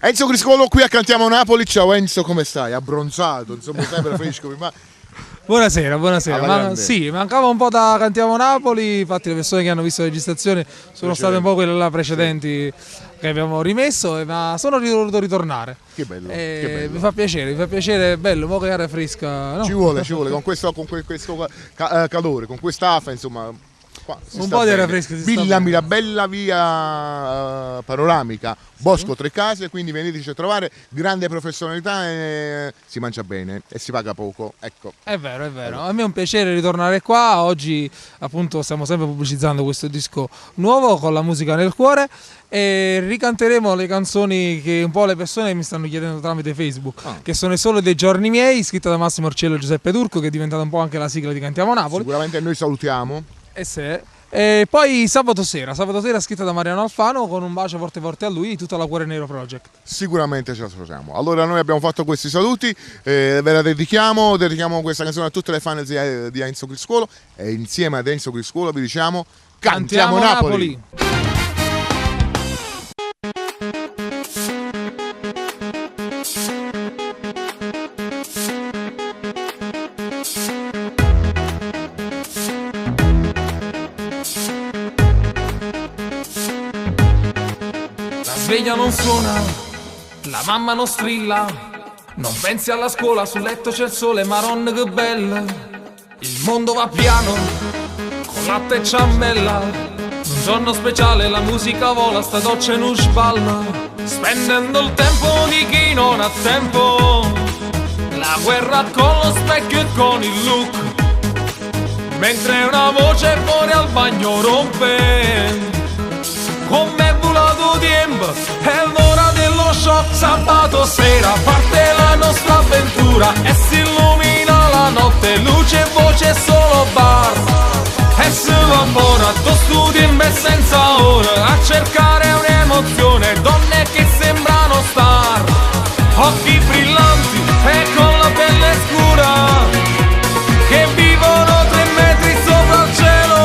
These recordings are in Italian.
Enzo Criscolo qui a Cantiamo Napoli. Ciao Enzo, come stai? Abbronzato, insomma, sempre fresco. Buonasera. Sì, mancava un po' da Cantiamo Napoli, infatti le persone che hanno visto la registrazione sono state un po' quelle là precedenti che abbiamo rimesso, ma sono voluto ritornare. Che bello, che bello. Mi fa piacere, è bello, mo che aria fresca. No? Ci vuole, con questo calore, con quest'afa, insomma. Un po' di aria fresca. Villa Mirabella, via panoramica, Bosco Tre Case, quindi veniteci a trovare, grande professionalità e si mangia bene e si paga poco, ecco. È vero, a me è un piacere ritornare qua, oggi appunto stiamo sempre pubblicizzando questo disco nuovo con la musica nel cuore e ricanteremo le canzoni che un po' le persone mi stanno chiedendo tramite Facebook, che sono Solo dei giorni miei, scritta da Massimo Orcello e Giuseppe Turco, che è diventata un po' anche la sigla di Cantiamo Napoli. Sicuramente noi salutiamo. E poi sabato sera scritta da Mariano Alfano con un bacio forte forte a lui, tutta la Cuore Nero Project. Sicuramente ce la facciamo. Allora noi abbiamo fatto questi saluti, ve la dedichiamo questa canzone a tutte le fan di Enzo Criscolo e insieme ad Enzo Criscolo vi diciamo Cantiamo Napoli. La sveglia non suona, la mamma non strilla, non pensi alla scuola, sul letto c'è il sole, maron che bello. Il mondo va piano, con latte e ciambella, un giorno speciale la musica vola, sta doccia non sballa, spendendo il tempo di chi non ha tempo, la guerra con lo specchio e con il look, mentre una voce fuori al bagno rompe, come volato tempo, è l'ora dello shock. Sabato sera parte la nostra avventura e si illumina la notte, luce e voce solo bar. E si va ancora, tu studi in me senza ora, a cercare un'emozione, donne che sembrano star, occhi brillanti e con la pelle scura, che vivono 3 metri sopra il cielo,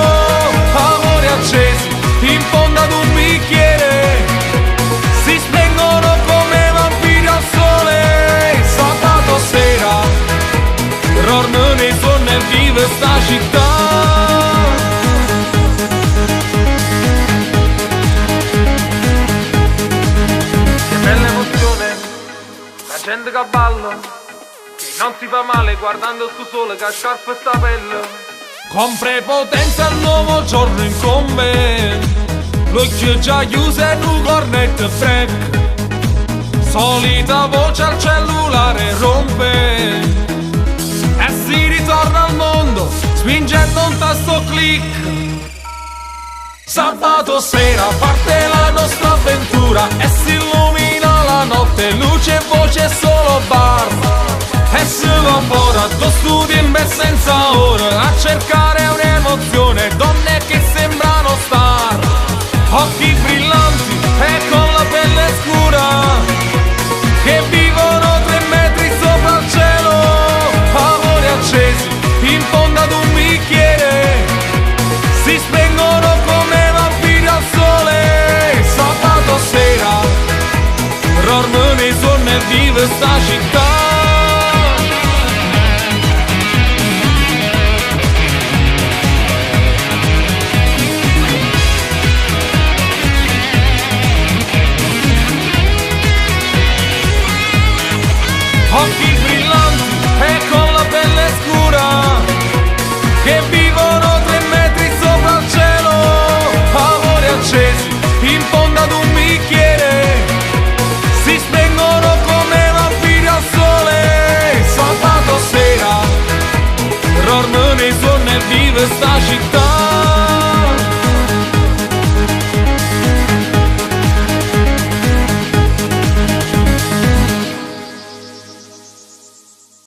amori accesi in fondo ad un bicchiere, si spengono come vampiri al sole. Sabato sera dormono i sonno e vive sta città. Che bella emozione, la gente che balla, che non si fa male guardando sto sole che scarpa e sta pelle. Con prepotenza il nuovo giorno incombe, l'occhio già chiuso e un cornetto freak, solita voce al cellulare rompe, e si ritorna al mondo spingendo un tasto click. Sabato sera parte la nostra avventura e si illumina la notte, luce e voce solo bar. E se va fuori, tu studi in me senza ora, a cercare un'emozione, donne che sembrano star, occhi brillanti e con la pelle scura, che vivono 3 metri sopra il cielo, amori accesi in fondo ad un bicchiere, si spengono come vampiri al sole. Sabato sera dormono i sonno e vive sta città.